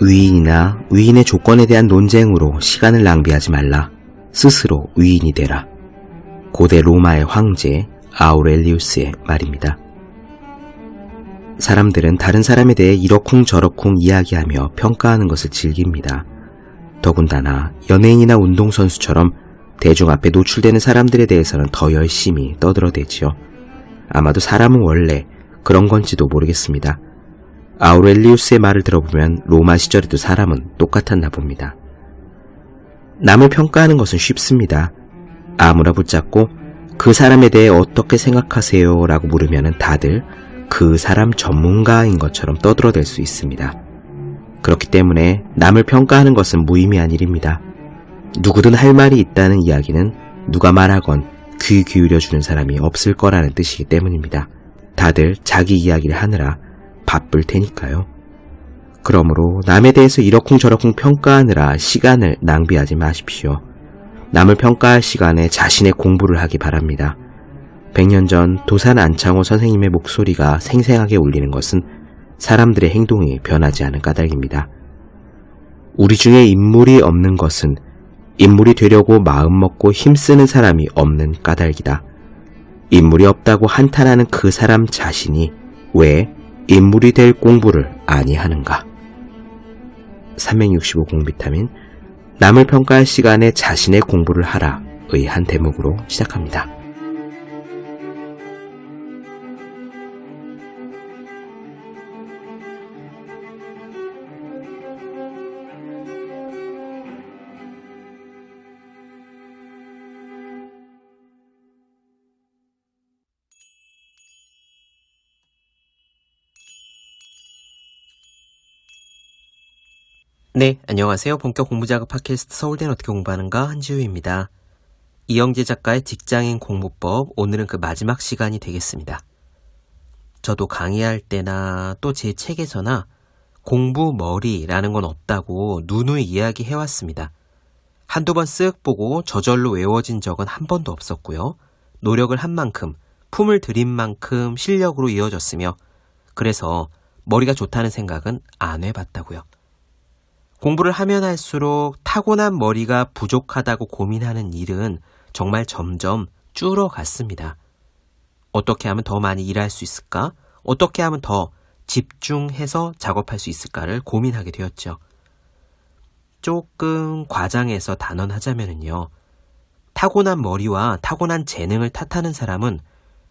위인이나 위인의 조건에 대한 논쟁으로 시간을 낭비하지 말라. 스스로 위인이 되라. 고대 로마의 황제 아우렐리우스의 말입니다. 사람들은 다른 사람에 대해 이러쿵저러쿵 이야기하며 평가하는 것을 즐깁니다. 더군다나 연예인이나 운동선수처럼 대중 앞에 노출되는 사람들에 대해서는 더 열심히 떠들어대지요. 아마도 사람은 원래 그런 건지도 모르겠습니다. 아우렐리우스의 말을 들어보면 로마 시절에도 사람은 똑같았나 봅니다. 남을 평가하는 것은 쉽습니다. 아무나 붙잡고 그 사람에 대해 어떻게 생각하세요? 라고 물으면 다들 그 사람 전문가인 것처럼 떠들어댈 수 있습니다. 그렇기 때문에 남을 평가하는 것은 무의미한 일입니다. 누구든 할 말이 있다는 이야기는 누가 말하건 귀 기울여주는 사람이 없을 거라는 뜻이기 때문입니다. 다들 자기 이야기를 하느라 바쁠 테니까요. 그러므로 남에 대해서 이러쿵저러쿵 평가하느라 시간을 낭비하지 마십시오. 남을 평가할 시간에 자신의 공부를 하기 바랍니다. 100년 전 도산 안창호 선생님의 목소리가 생생하게 울리는 것은 사람들의 행동이 변하지 않은 까닭입니다. 우리 중에 인물이 없는 것은 인물이 되려고 마음먹고 힘쓰는 사람이 없는 까닭이다. 인물이 없다고 한탄하는 그 사람 자신이 왜 인물이 될 공부를 아니하는가? 365 공비타민, 남을 평가할 시간에 자신의 공부를 하라의 한 대목으로 시작합니다. 네, 안녕하세요. 본격 공부작업 팟캐스트 서울대는 어떻게 공부하는가 한지우입니다. 이영재 작가의 직장인 공부법, 오늘은 그 마지막 시간이 되겠습니다. 저도 강의할 때나 또 제 책에서나 공부머리라는 건 없다고 누누이 이야기해왔습니다. 한두 번 쓱 보고 저절로 외워진 적은 한 번도 없었고요. 노력을 한 만큼, 품을 들인 만큼 실력으로 이어졌으며 그래서 머리가 좋다는 생각은 안 해봤다고요. 공부를 하면 할수록 타고난 머리가 부족하다고 고민하는 일은 정말 점점 줄어갔습니다. 어떻게 하면 더 많이 일할 수 있을까? 어떻게 하면 더 집중해서 작업할 수 있을까를 고민하게 되었죠. 조금 과장해서 단언하자면요. 타고난 머리와 타고난 재능을 탓하는 사람은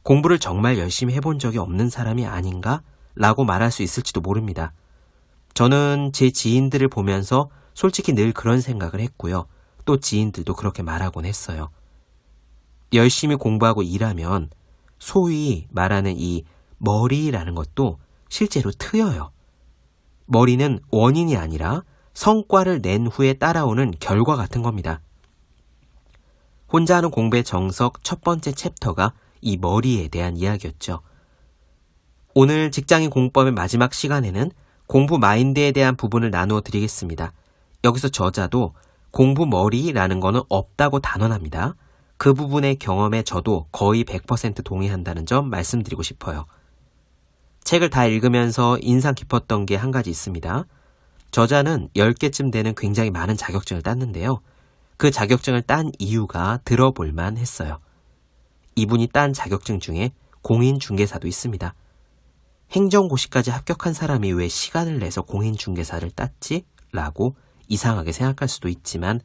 공부를 정말 열심히 해본 적이 없는 사람이 아닌가? 라고 말할 수 있을지도 모릅니다. 저는 제 지인들을 보면서 솔직히 늘 그런 생각을 했고요. 또 지인들도 그렇게 말하곤 했어요. 열심히 공부하고 일하면 소위 말하는 이 머리라는 것도 실제로 트여요. 머리는 원인이 아니라 성과를 낸 후에 따라오는 결과 같은 겁니다. 혼자 하는 공부의 정석 첫 번째 챕터가 이 머리에 대한 이야기였죠. 오늘 직장인 공부법의 마지막 시간에는 공부 마인드에 대한 부분을 나누어 드리겠습니다. 여기서 저자도 공부 머리라는 거는 없다고 단언합니다. 그 부분의 경험에 저도 거의 100% 동의한다는 점 말씀드리고 싶어요. 책을 다 읽으면서 인상 깊었던 게 한 가지 있습니다. 저자는 10개쯤 되는 굉장히 많은 자격증을 땄는데요. 그 자격증을 딴 이유가 들어볼만 했어요. 이분이 딴 자격증 중에 공인중개사도 있습니다. 행정고시까지 합격한 사람이 왜 시간을 내서 공인중개사를 땄지? 라고 이상하게 생각할 수도 있지만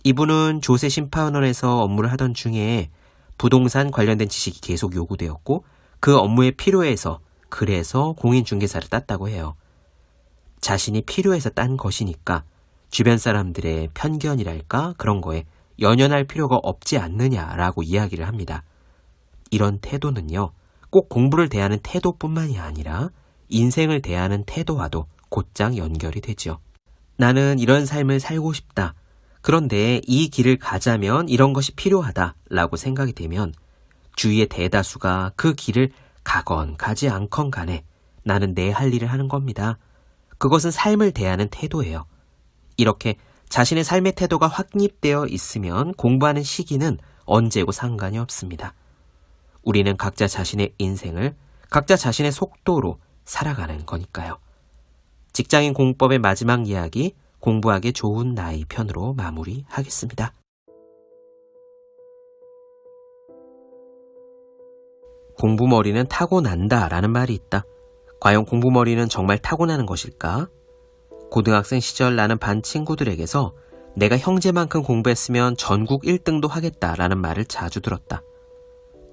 이분은 조세 심판원에서 업무를 하던 중에 부동산 관련된 지식이 계속 요구되었고 그 업무에 필요해서 그래서 공인중개사를 땄다고 해요. 자신이 필요해서 딴 것이니까 주변 사람들의 편견이랄까 그런 거에 연연할 필요가 없지 않느냐라고 이야기를 합니다. 이런 태도는요. 꼭 공부를 대하는 태도뿐만이 아니라 인생을 대하는 태도와도 곧장 연결이 되죠. 나는 이런 삶을 살고 싶다. 그런데 이 길을 가자면 이런 것이 필요하다라고 생각이 되면 주위의 대다수가 그 길을 가건 가지 않건 간에 나는 내 할 일을 하는 겁니다. 그것은 삶을 대하는 태도예요. 이렇게 자신의 삶의 태도가 확립되어 있으면 공부하는 시기는 언제고 상관이 없습니다. 우리는 각자 자신의 인생을 각자 자신의 속도로 살아가는 거니까요. 직장인 공법의 마지막 이야기, 공부하기 좋은 나이 편으로 마무리하겠습니다. 공부머리는 타고난다 라는 말이 있다. 과연 공부머리는 정말 타고나는 것일까? 고등학생 시절 나는 반 친구들에게서 내가 형제만큼 공부했으면 전국 1등도 하겠다라는 말을 자주 들었다.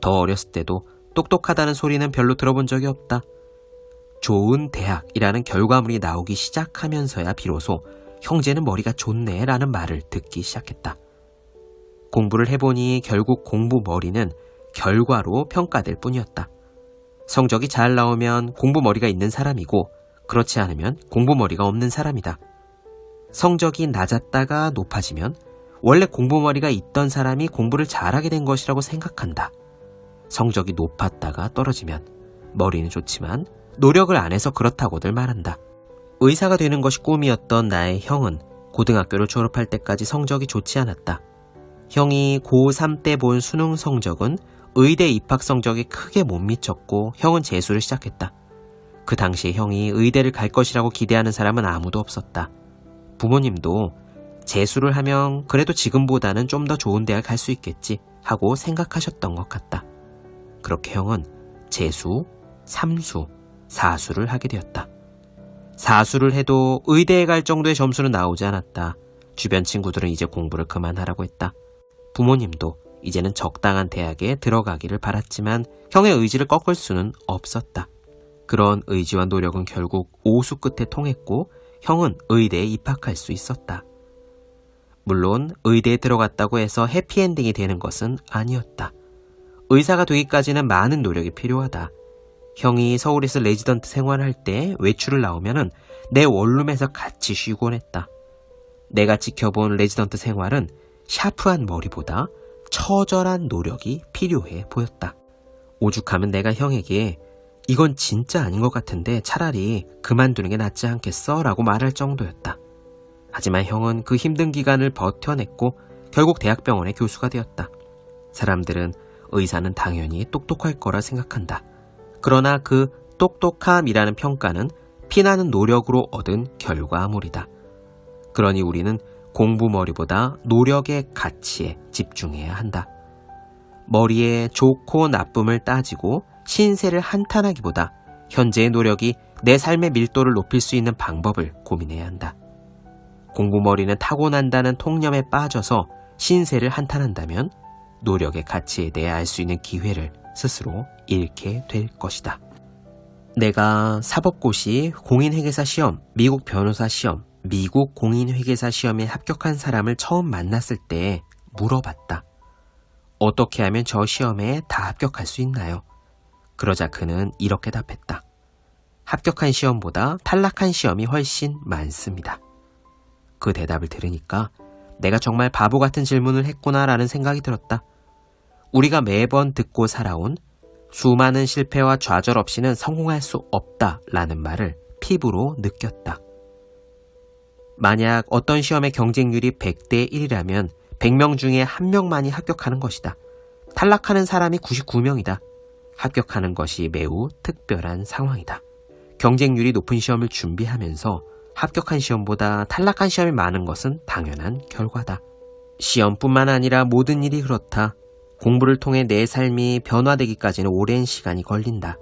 더 어렸을 때도 똑똑하다는 소리는 별로 들어본 적이 없다. 좋은 대학이라는 결과물이 나오기 시작하면서야 비로소 형제는 머리가 좋네 라는 말을 듣기 시작했다. 공부를 해보니 결국 공부 머리는 결과로 평가될 뿐이었다. 성적이 잘 나오면 공부 머리가 있는 사람이고 그렇지 않으면 공부 머리가 없는 사람이다. 성적이 낮았다가 높아지면 원래 공부 머리가 있던 사람이 공부를 잘하게 된 것이라고 생각한다. 성적이 높았다가 떨어지면 머리는 좋지만 노력을 안 해서 그렇다고들 말한다. 의사가 되는 것이 꿈이었던 나의 형은 고등학교를 졸업할 때까지 성적이 좋지 않았다. 형이 고3 때 본 수능 성적은 의대 입학 성적이 크게 못 미쳤고 형은 재수를 시작했다. 그 당시에 형이 의대를 갈 것이라고 기대하는 사람은 아무도 없었다. 부모님도 재수를 하면 그래도 지금보다는 좀 더 좋은 대학 갈 수 있겠지 하고 생각하셨던 것 같다. 그렇게 형은 재수, 삼수, 사수를 하게 되었다. 사수를 해도 의대에 갈 정도의 점수는 나오지 않았다. 주변 친구들은 이제 공부를 그만하라고 했다. 부모님도 이제는 적당한 대학에 들어가기를 바랐지만 형의 의지를 꺾을 수는 없었다. 그런 의지와 노력은 결국 오수 끝에 통했고 형은 의대에 입학할 수 있었다. 물론 의대에 들어갔다고 해서 해피엔딩이 되는 것은 아니었다. 의사가 되기까지는 많은 노력이 필요하다. 형이 서울에서 레지던트 생활을 할 때 외출을 나오면은 내 원룸에서 같이 쉬곤 했다. 내가 지켜본 레지던트 생활은 샤프한 머리보다 처절한 노력이 필요해 보였다. 오죽하면 내가 형에게 이건 진짜 아닌 것 같은데 차라리 그만두는 게 낫지 않겠어? 라고 말할 정도였다. 하지만 형은 그 힘든 기간을 버텨냈고 결국 대학병원의 교수가 되었다. 사람들은 의사는 당연히 똑똑할 거라 생각한다. 그러나 그 똑똑함이라는 평가는 피나는 노력으로 얻은 결과물이다. 그러니 우리는 공부머리보다 노력의 가치에 집중해야 한다. 머리의 좋고 나쁨을 따지고 신세를 한탄하기보다 현재의 노력이 내 삶의 밀도를 높일 수 있는 방법을 고민해야 한다. 공부머리는 타고난다는 통념에 빠져서 신세를 한탄한다면 노력의 가치에 대해 알 수 있는 기회를 스스로 잃게 될 것이다. 내가 사법고시, 공인회계사 시험, 미국 변호사 시험, 미국 공인회계사 시험에 합격한 사람을 처음 만났을 때 물어봤다. 어떻게 하면 저 시험에 다 합격할 수 있나요? 그러자 그는 이렇게 답했다. 합격한 시험보다 탈락한 시험이 훨씬 많습니다. 그 대답을 들으니까 내가 정말 바보 같은 질문을 했구나라는 생각이 들었다. 우리가 매번 듣고 살아온 수많은 실패와 좌절 없이는 성공할 수 없다라는 말을 피부로 느꼈다. 만약 어떤 시험의 경쟁률이 100대 1이라면 100명 중에 1명만이 합격하는 것이다. 탈락하는 사람이 99명이다. 합격하는 것이 매우 특별한 상황이다. 경쟁률이 높은 시험을 준비하면서 합격한 시험보다 탈락한 시험이 많은 것은 당연한 결과다. 시험뿐만 아니라 모든 일이 그렇다. 공부를 통해 내 삶이 변화되기까지는 오랜 시간이 걸린다.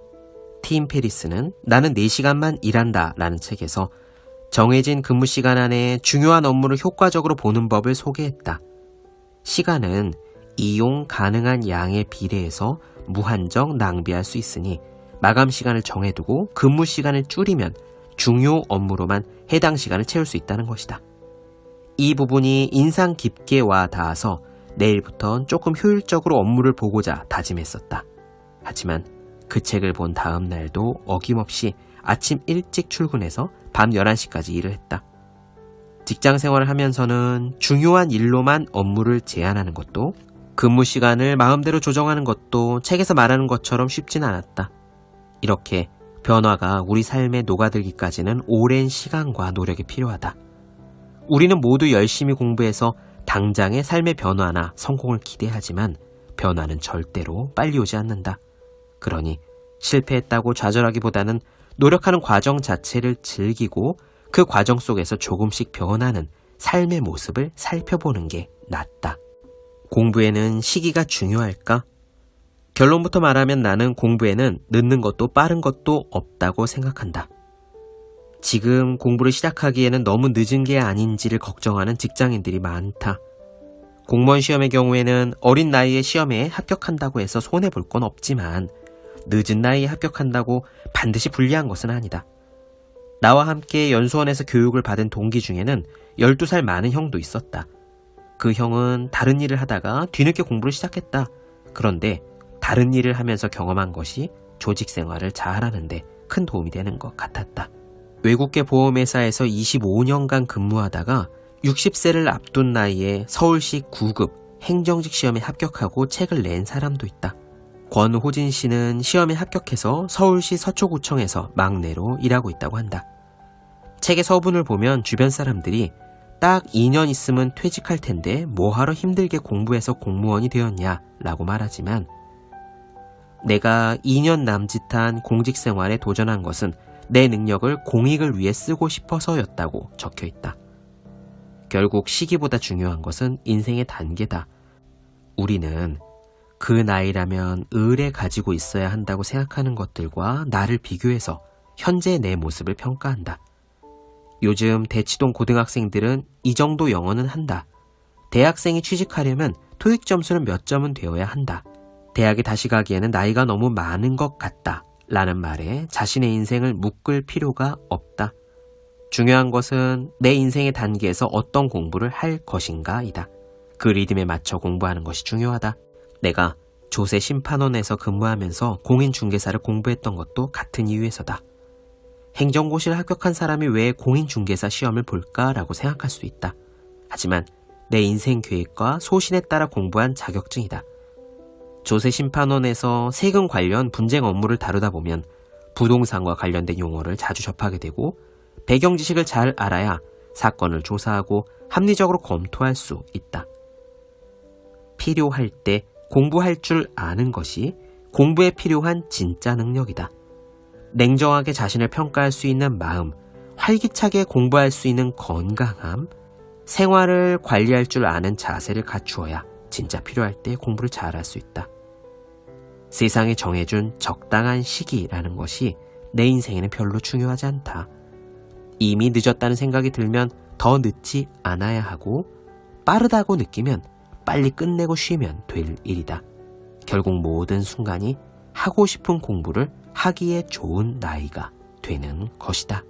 팀 페리스는 나는 4시간만 일한다 라는 책에서 정해진 근무 시간 안에 중요한 업무를 효과적으로 보는 법을 소개했다. 시간은 이용 가능한 양에 비례해서 무한정 낭비할 수 있으니 마감 시간을 정해두고 근무 시간을 줄이면 중요 업무로만 해당 시간을 채울 수 있다는 것이다. 이 부분이 인상 깊게 와 닿아서 내일부턴 조금 효율적으로 업무를 보고자 다짐했었다. 하지만 그 책을 본 다음 날도 어김없이 아침 일찍 출근해서 밤 11시까지 일을 했다. 직장 생활을 하면서는 중요한 일로만 업무를 제한하는 것도 근무 시간을 마음대로 조정하는 것도 책에서 말하는 것처럼 쉽진 않았다. 이렇게 변화가 우리 삶에 녹아들기까지는 오랜 시간과 노력이 필요하다. 우리는 모두 열심히 공부해서 당장의 삶의 변화나 성공을 기대하지만 변화는 절대로 빨리 오지 않는다. 그러니 실패했다고 좌절하기보다는 노력하는 과정 자체를 즐기고 그 과정 속에서 조금씩 변하는 삶의 모습을 살펴보는 게 낫다. 공부에는 시기가 중요할까? 결론부터 말하면 나는 공부에는 늦는 것도 빠른 것도 없다고 생각한다. 지금 공부를 시작하기에는 너무 늦은 게 아닌지를 걱정하는 직장인들이 많다. 공무원 시험의 경우에는 어린 나이에 시험에 합격한다고 해서 손해볼 건 없지만 늦은 나이에 합격한다고 반드시 불리한 것은 아니다. 나와 함께 연수원에서 교육을 받은 동기 중에는 12살 많은 형도 있었다. 그 형은 다른 일을 하다가 뒤늦게 공부를 시작했다. 그런데 다른 일을 하면서 경험한 것이 조직 생활을 잘하는데 큰 도움이 되는 것 같았다. 외국계 보험회사에서 25년간 근무하다가 60세를 앞둔 나이에 서울시 9급 행정직 시험에 합격하고 책을 낸 사람도 있다. 권호진 씨는 시험에 합격해서 서울시 서초구청에서 막내로 일하고 있다고 한다. 책의 서문을 보면 주변 사람들이 딱 2년 있으면 퇴직할 텐데 뭐하러 힘들게 공부해서 공무원이 되었냐 라고 말하지만 내가 2년 남짓한 공직 생활에 도전한 것은 내 능력을 공익을 위해 쓰고 싶어서였다고 적혀 있다. 결국 시기보다 중요한 것은 인생의 단계다. 우리는 그 나이라면 을에 가지고 있어야 한다고 생각하는 것들과 나를 비교해서 현재 내 모습을 평가한다. 요즘 대치동 고등학생들은 이 정도 영어는 한다. 대학생이 취직하려면 토익 점수는 몇 점은 되어야 한다. 대학에 다시 가기에는 나이가 너무 많은 것 같다. 라는 말에 자신의 인생을 묶을 필요가 없다. 중요한 것은 내 인생의 단계에서 어떤 공부를 할 것인가이다. 그 리듬에 맞춰 공부하는 것이 중요하다. 내가 조세 심판원에서 근무하면서 공인중개사를 공부했던 것도 같은 이유에서다. 행정고시를 합격한 사람이 왜 공인중개사 시험을 볼까라고 생각할 수 있다. 하지만 내 인생 계획과 소신에 따라 공부한 자격증이다. 조세심판원에서 세금 관련 분쟁 업무를 다루다 보면 부동산과 관련된 용어를 자주 접하게 되고 배경 지식을 잘 알아야 사건을 조사하고 합리적으로 검토할 수 있다. 필요할 때 공부할 줄 아는 것이 공부에 필요한 진짜 능력이다. 냉정하게 자신을 평가할 수 있는 마음, 활기차게 공부할 수 있는 건강함, 생활을 관리할 줄 아는 자세를 갖추어야 진짜 필요할 때 공부를 잘할 수 있다. 세상이 정해준 적당한 시기라는 것이 내 인생에는 별로 중요하지 않다. 이미 늦었다는 생각이 들면 더 늦지 않아야 하고 빠르다고 느끼면 빨리 끝내고 쉬면 될 일이다. 결국 모든 순간이 하고 싶은 공부를 하기에 좋은 나이가 되는 것이다.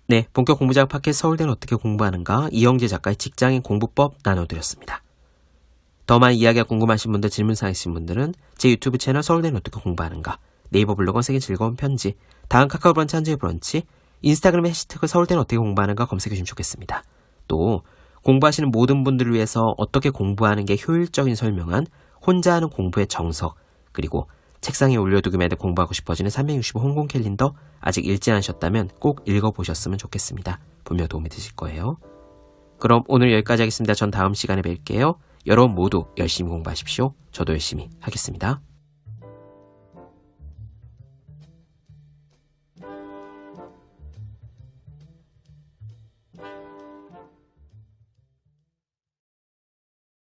네, 본격 공부작업 팟캐스트 서울대는 어떻게 공부하는가 이영재 작가의 직장인 공부법 나눠드렸습니다. 더 많은 이야기가 궁금하신 분들, 질문사항 있으신 분들은 제 유튜브 채널 서울대는 어떻게 공부하는가, 네이버 블로그 세계 즐거운 편지, 다음 카카오 브런치 한주의 브런치, 인스타그램의 해시태그 서울대는 어떻게 공부하는가 검색해주시면 좋겠습니다. 또 공부하시는 모든 분들을 위해서 어떻게 공부하는 게 효율적인 설명한 혼자 하는 공부의 정석, 그리고 책상에 올려두기만 해도 공부하고 싶어지는 365 홍콩 캘린더 아직 읽지 않으셨다면 꼭 읽어보셨으면 좋겠습니다. 분명 도움이 되실 거예요. 그럼 오늘 여기까지 하겠습니다. 전 다음 시간에 뵐게요. 여러분 모두 열심히 공부하십시오. 저도 열심히 하겠습니다.